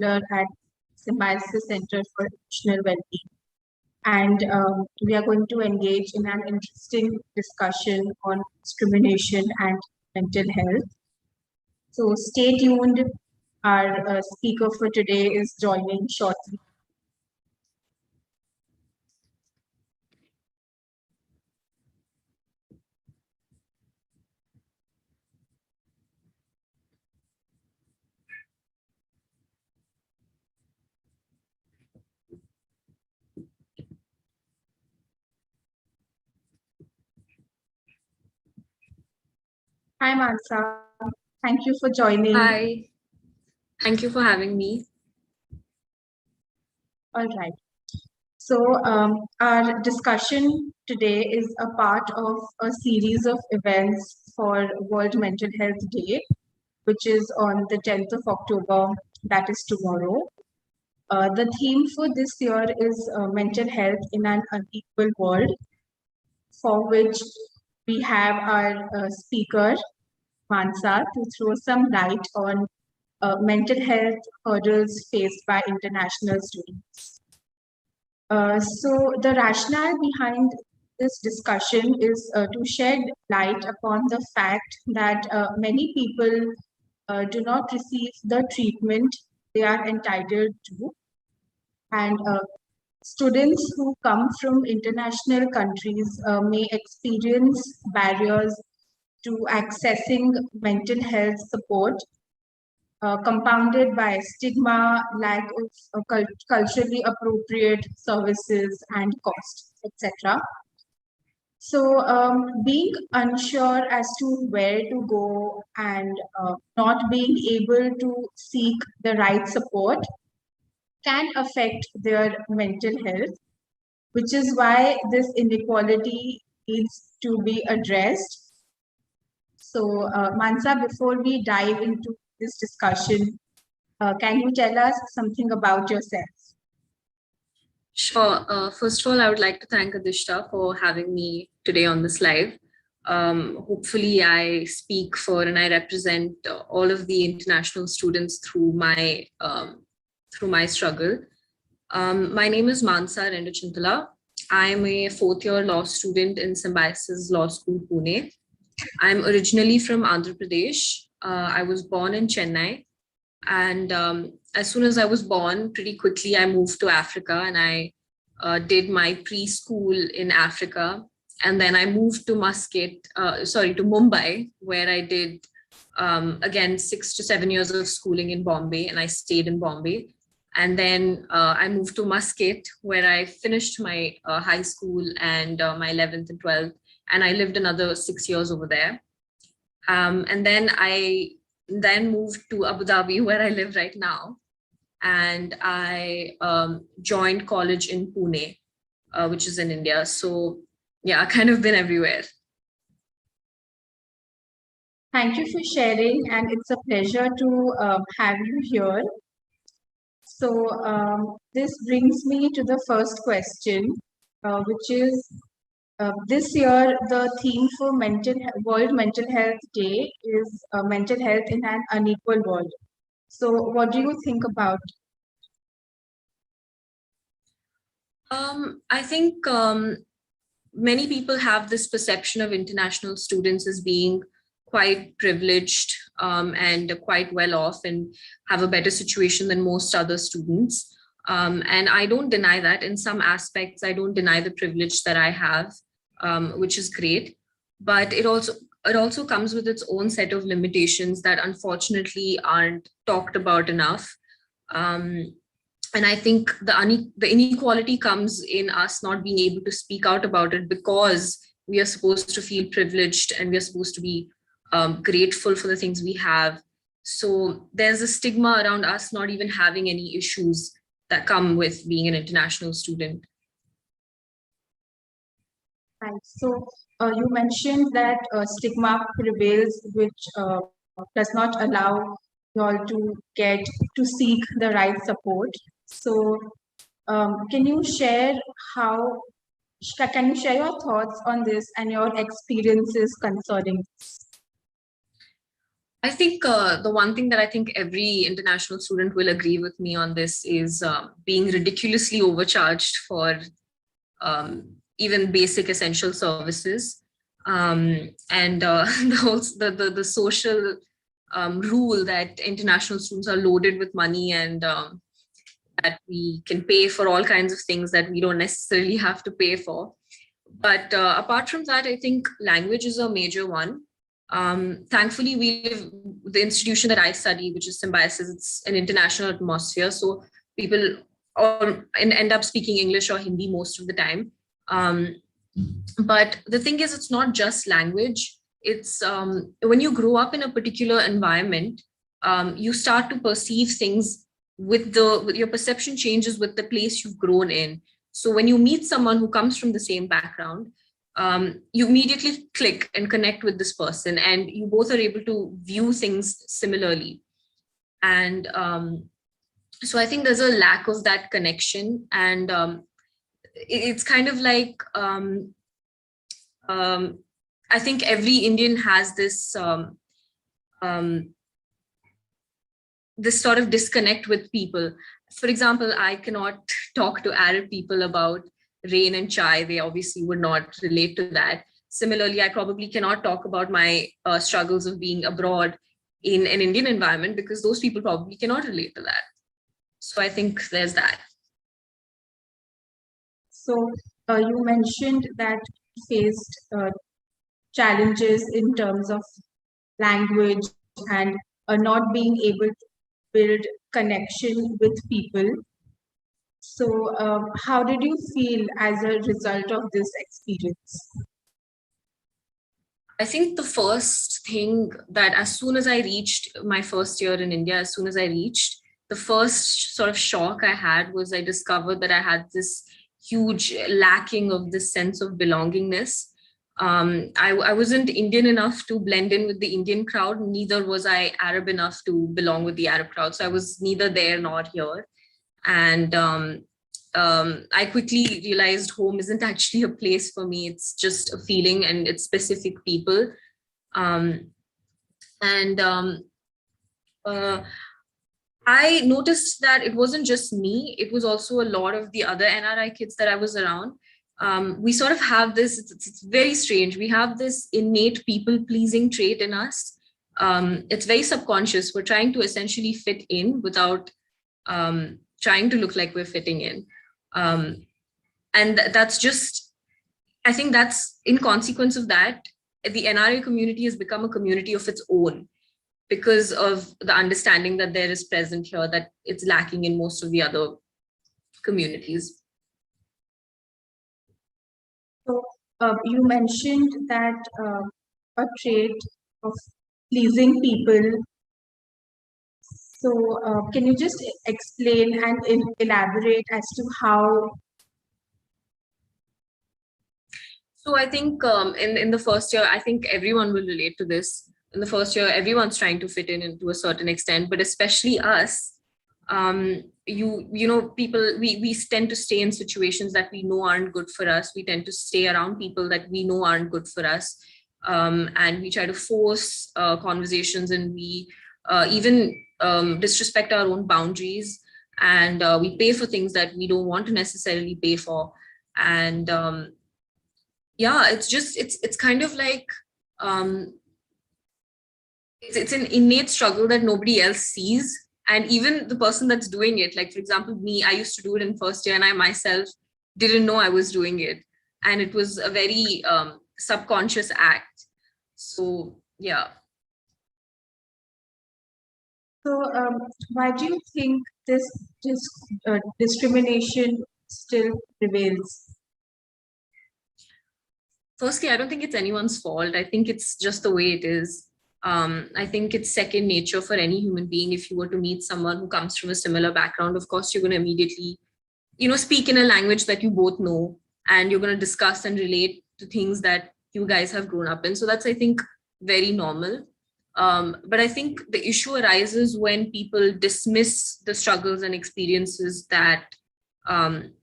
counselor at Symbiosis Center for Emotional Wellbeing. And we are going to engage in an interesting discussion on discrimination and mental health. So stay tuned. Our speaker for today is joining shortly. Hi, Mansa. Thank you for joining. Hi. Thank you for having me. All right. So our discussion today is a part of a series of events for World Mental Health Day, which is on the 10th of October, that is tomorrow. The theme for this year is mental health in an unequal world, for which we have our speaker, Mansa, to throw some light on mental health hurdles faced by international students. So the rationale behind this discussion is to shed light upon the fact that many people do not receive the treatment they are entitled to, and students who come from international countries may experience barriers to accessing mental health support, compounded by stigma, lack of culturally appropriate services and cost, etc. So being unsure as to where to go and not being able to seek the right support can affect their mental health, which is why this inequality needs to be addressed. So Mansa, before we dive into this discussion, can you tell us something about yourself? Sure. First of all, I would like to thank Adishta for having me today on this live. Hopefully, I speak for and I represent all of the international students through my struggle. My name is Mansa Renduchintala. I am a fourth-year law student in Symbiosis Law School, Pune. I'm originally from Andhra Pradesh. I was born in Chennai. And as soon as I was born, pretty quickly, I moved to Africa and I did my preschool in Africa. And then I moved to Mumbai, where I did, again, 6 to 7 years of schooling in Bombay, and I stayed in Bombay. And then I moved to Muscat, where I finished my high school and my 11th and 12th, and I lived another 6 years over there. And then I moved to Abu Dhabi, where I live right now. And I joined college in Pune, which is in India. So yeah, I've kind of been everywhere. Thank you for sharing, and it's a pleasure to have you here. So this brings me to the first question, which is this year the theme for World Mental Health Day is mental health in an unequal world. So what do you think about? I think many people have this perception of international students as being quite privileged and quite well off and have a better situation than most other students. And I don't deny that. In some aspects, I don't deny the privilege that I have, which is great. But it also comes with its own set of limitations that unfortunately aren't talked about enough. And I think the inequality comes in us not being able to speak out about it because we are supposed to feel privileged and we are supposed to be grateful for the things we have. So there's a stigma around us not even having any issues that come with being an international student. Right. So you mentioned that stigma prevails, which does not allow you all to seek the right support. So can you share your thoughts on this and your experiences concerning this? I think the one thing that I think every international student will agree with me on this is being ridiculously overcharged for even basic essential services. And the social rule that international students are loaded with money, and that we can pay for all kinds of things that we don't necessarily have to pay for. But apart from that, I think language is a major one. Thankfully, the institution that I study, which is Symbiosis, it's an international atmosphere. So people end up speaking English or Hindi most of the time. Um, but the thing is, it's not just language. It's when you grow up in a particular environment, you start to perceive things with your perception changes with the place you've grown in. So when you meet someone who comes from the same background, you immediately click and connect with this person, and you both are able to view things similarly. And so I think there's a lack of that connection, and it's kind of like I think every Indian has um, this sort of disconnect with people. For example, I cannot talk to Arab people about rain and chai. They obviously would not relate to that. Similarly, I probably cannot talk about my struggles of being abroad in an Indian environment, because those people probably cannot relate to that. So I think there's that. So you mentioned that you faced challenges in terms of language and not being able to build connection with people. So how did you feel as a result of this experience? I think the first thing that, as soon as I reached my first year in India, as soon as I reached, the first sort of shock I had was I discovered that I had this huge lacking of this sense of belongingness. I wasn't Indian enough to blend in with the Indian crowd, neither was I Arab enough to belong with the Arab crowd. So I was neither there nor here. And I quickly realized home isn't actually a place for me. It's just a feeling, and it's specific people. Um, and I noticed that it wasn't just me, it was also a lot of the other NRI kids that I was around. We sort of have this, it's very strange. We have this innate people pleasing trait in us. It's very subconscious. We're trying to essentially fit in without trying to look like we're fitting in. And that's just, I think that's in consequence of that, the NRA community has become a community of its own, because of the understanding that there is present here that it's lacking in most of the other communities. So you mentioned that a trait of pleasing people. So can you just explain and elaborate as to how? So I think in the first year, I think everyone will relate to this. In the first year, everyone's trying to fit in to a certain extent, but especially us. You know, people, we tend to stay in situations that we know aren't good for us. We tend to stay around people that we know aren't good for us, and we try to force conversations, and we even disrespect our own boundaries, and we pay for things that we don't want to necessarily pay for. And yeah, it's just it's kind of like it's an innate struggle that nobody else sees, and even the person that's doing it, like for example me, I used to do it in first year, and I myself didn't know I was doing it, and it was a very subconscious act. So yeah. So why do you think this discrimination still prevails? Firstly, I don't think it's anyone's fault. I think it's just the way it is. I think it's second nature for any human being. If you were to meet someone who comes from a similar background, of course, you're going to immediately, you know, speak in a language that you both know, and you're going to discuss and relate to things that you guys have grown up in. So that's, I think, very normal. But I think the issue arises when people dismiss the struggles and experiences that that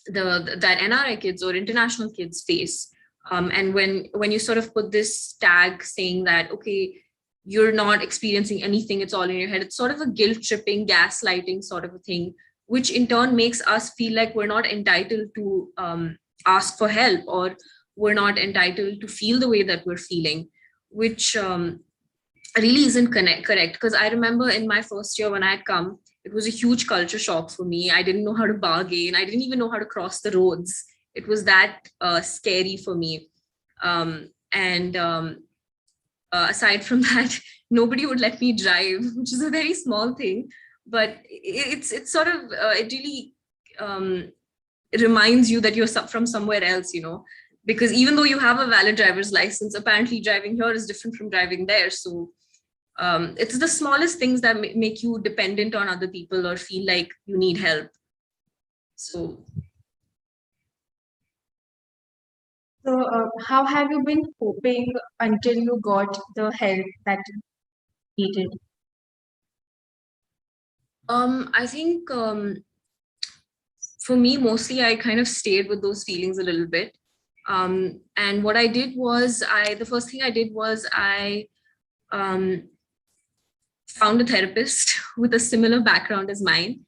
NRI kids or international kids face. And when you sort of put this tag saying that, okay, you're not experiencing anything, it's all in your head. It's sort of a guilt tripping, gaslighting sort of a thing, which in turn makes us feel like we're not entitled to ask for help, or we're not entitled to feel the way that we're feeling, which really isn't correct. Because I remember in my first year when I had come, it was a huge culture shock for me. I didn't know how to bargain. I didn't even know how to cross the roads. It was that scary for me. And aside from that, nobody would let me drive, which is a very small thing, but it's sort of it really reminds you that you're from somewhere else, because even though you have a valid driver's license, apparently driving here is different from driving there. So it's the smallest things that make you dependent on other people or feel like you need help. So how have you been coping until you got the help that you needed? I think for me, mostly I kind of stayed with those feelings a little bit. And what I did was, the first thing I did was I um, found a therapist with a similar background as mine.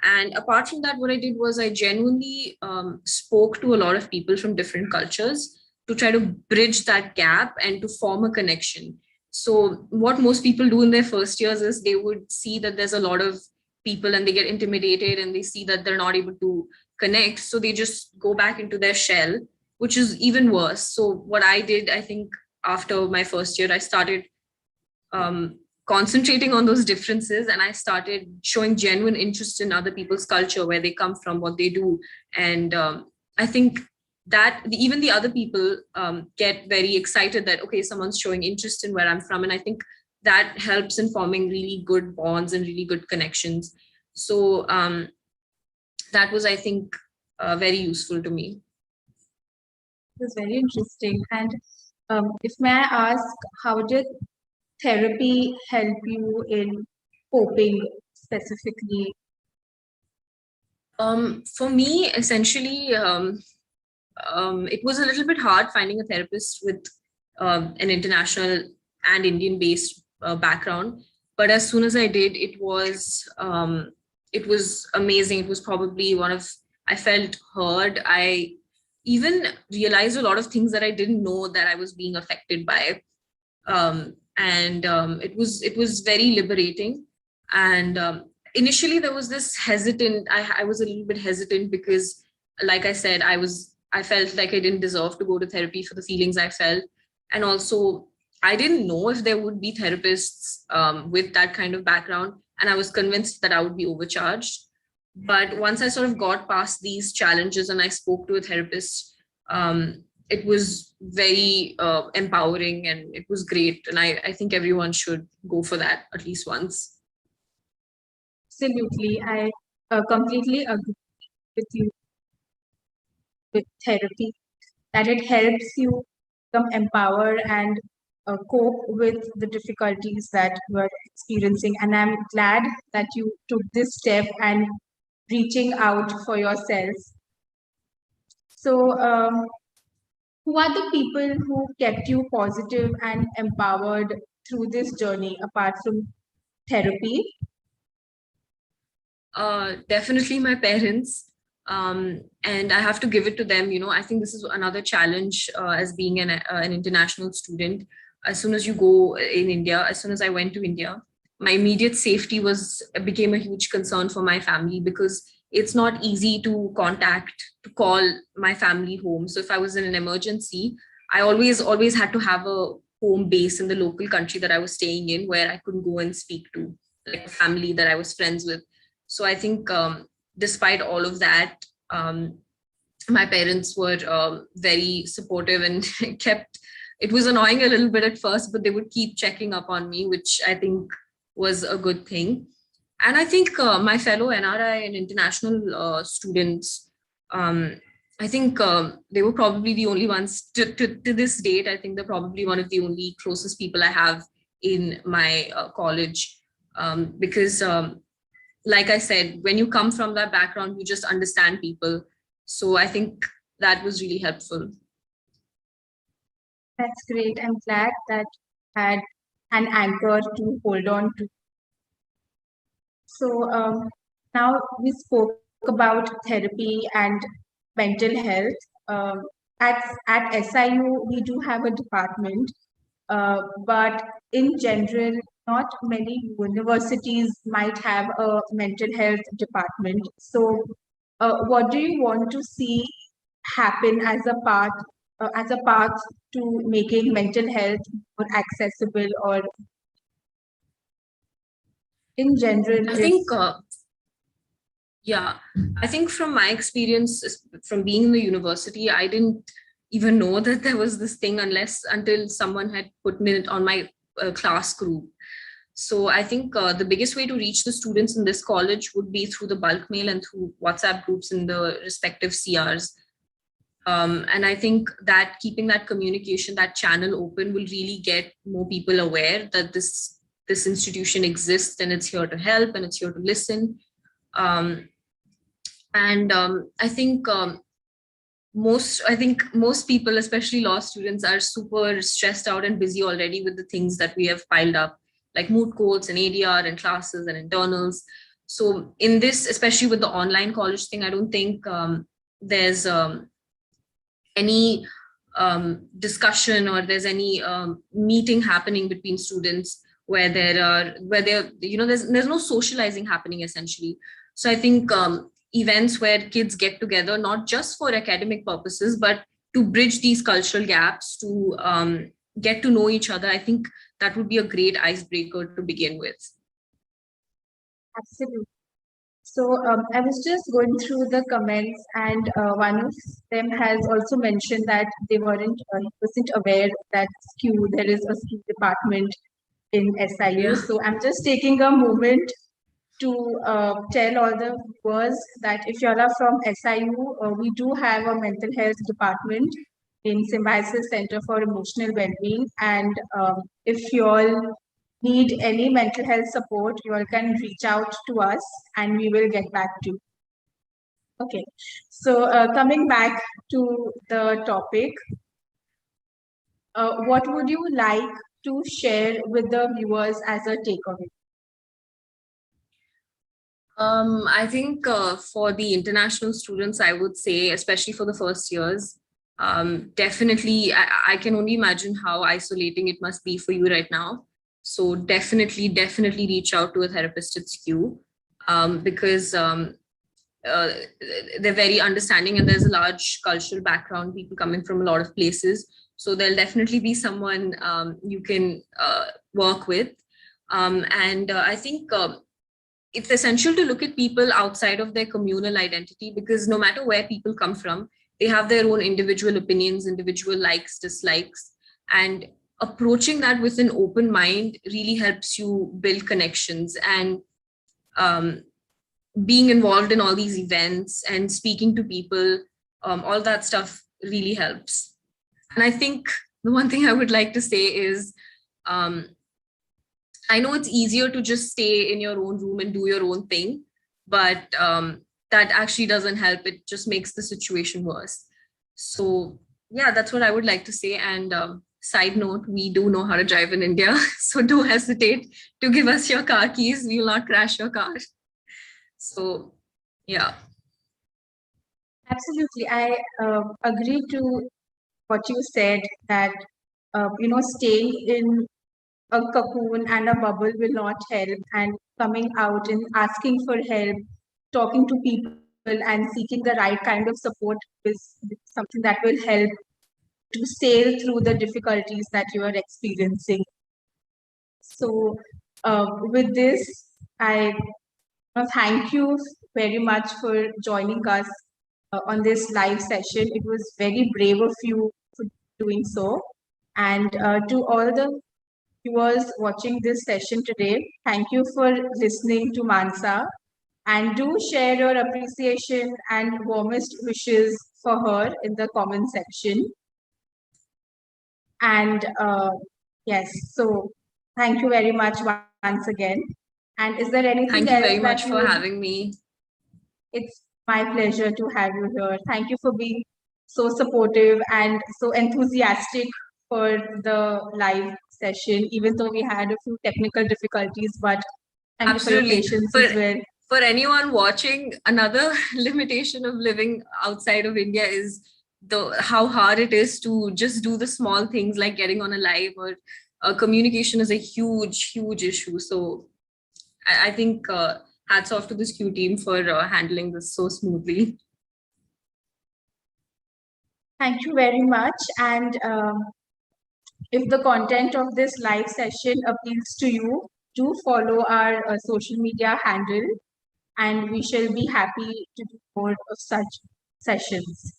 And apart from that, what I did was I genuinely spoke to a lot of people from different cultures to try to bridge that gap and to form a connection. So what most people do in their first years is they would see that there's a lot of people and they get intimidated and they see that they're not able to connect. So they just go back into their shell, which is even worse. So what I did, I think after my first year, I started concentrating on those differences, and I started showing genuine interest in other people's culture, where they come from, what they do. And I think that even the other people get very excited that, okay, someone's showing interest in where I'm from. And I think that helps in forming really good bonds and really good connections. So that was, I think, very useful to me. It was very interesting. And if may I ask, how did therapy help you in coping specifically? For me, essentially, it was a little bit hard finding a therapist with an international and Indian-based background. But as soon as I did, it was amazing. It was probably I felt heard. I even realized a lot of things that I didn't know that I was being affected by. And it was very liberating. And initially there was this hesitant. I was a little bit hesitant because, like I said, I felt like I didn't deserve to go to therapy for the feelings I felt, and also I didn't know if there would be therapists with that kind of background, and I was convinced that I would be overcharged. But once I sort of got past these challenges and I spoke to a therapist, it was very empowering and it was great. And I think everyone should go for that at least once. Absolutely. I completely agree with you with therapy, that it helps you become empowered and cope with the difficulties that you are experiencing. And I'm glad that you took this step and reaching out for yourself. So, who are the people who kept you positive and empowered through this journey apart from therapy? Definitely my parents. And I have to give it to them. I think this is another challenge as being an international student. As soon as you go in India, as soon as I went to India, my immediate safety became a huge concern for my family, because it's not easy to call my family home. So if I was in an emergency, I always had to have a home base in the local country that I was staying in, where I could go and speak to, like, a family that I was friends with. So I think despite all of that, my parents were very supportive and it was annoying a little bit at first, but they would keep checking up on me, which I think was a good thing. And I think my fellow NRI and international students, I think they were probably the only ones to this date. I think they're probably one of the only closest people I have in my college, because like I said, when you come from that background, you just understand people. So I think that was really helpful. That's great. I'm glad that you had an anchor to hold on to. So now we spoke about therapy and mental health. Um, at SIU, we do have a department, but in general, not many universities might have a mental health department. So, what do you want to see happen as a path to making mental health more accessible, or in general, I if think, yeah, I think from my experience from being in the university, I didn't even know that there was this thing until someone had put it on my class group. So I think the biggest way to reach the students in this college would be through the bulk mail and through WhatsApp groups in the respective CRs. And I think that keeping that communication, that channel open will really get more people aware that this institution exists and it's here to help and it's here to listen. Um, and I think most people, especially law students, are super stressed out and busy already with the things that we have piled up, like moot courts and ADR and classes and internals. So in this, especially with the online college thing, I don't think there's any discussion or there's any meeting happening between students where there's no socializing happening essentially. So I think events where kids get together, not just for academic purposes, but to bridge these cultural gaps, to get to know each other, I think that would be a great icebreaker to begin with. absolutely. So I was just going through the comments, and one of them has also mentioned that they wasn't aware that SCEW, there is a SCEW department in SIU. Yeah. So I'm just taking a moment to tell all the viewers that if you are from SIU, we do have a mental health department in Symbiosis Center for Emotional Wellbeing. And if you all need any mental health support, you all can reach out to us and we will get back to you. Okay, so coming back to the topic, what would you like to share with the viewers as a takeaway? I think for the international students, I would say, especially for the first years, definitely, I can only imagine how isolating it must be for you right now. So definitely reach out to a therapist at SCEW because uh, they're very understanding and there's a large cultural background, people coming from a lot of places. So there'll definitely be someone you can work with. And I think it's essential to look at people outside of their communal identity because no matter where people come from, they have their own individual opinions, individual likes, dislikes, and approaching that with an open mind really helps you build connections. And um, being involved in all these events and speaking to people, all that stuff really helps. And I think the one thing I would like to say is um, I know it's easier to just stay in your own room and do your own thing, but that actually doesn't help. It just makes the situation worse. So, yeah, that's what I would like to say. And side note, we do know how to drive in India. So don't hesitate to give us your car keys. We will not crash your car. So, yeah. Absolutely. I agree to what you said that, staying in a cocoon and a bubble will not help, and coming out and asking for help, talking to people and seeking the right kind of support is something that will help to sail through the difficulties that you are experiencing. So, with this, I thank you very much for joining us on this live session. It was very brave of you for doing so. And to all the viewers watching this session today, thank you for listening to Mansa. And do share your appreciation and warmest wishes for her in the comment section. And yes, so thank you very much once again. And is there anything Thank you else very that much you for would? having me. It's my pleasure to have you here. Thank you for being so supportive and so enthusiastic for the live session, even though we had a few technical difficulties, but thank you for your Absolutely. patience as well. For anyone watching, another limitation of living outside of India is how hard it is to just do the small things like getting on a live, or communication is a huge issue. So I think hats off to the SCEW team for handling this so smoothly. Thank you very much. And if the content of this live session appeals to you, do follow our social media handle, and we shall be happy to do more of such sessions.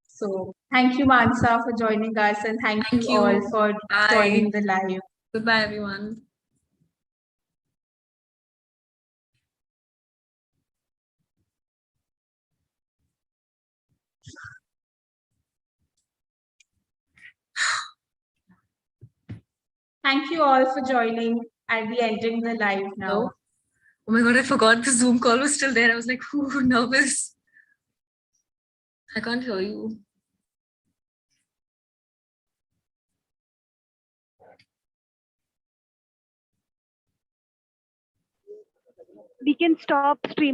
So thank you, Mansa, for joining us, and thank you all for joining the live. Goodbye, everyone. Thank you all for joining. I'll be ending the live now. Oh my God, I forgot the Zoom call was still there. I was like, ooh, nervous. I can't hear you. We can stop streaming.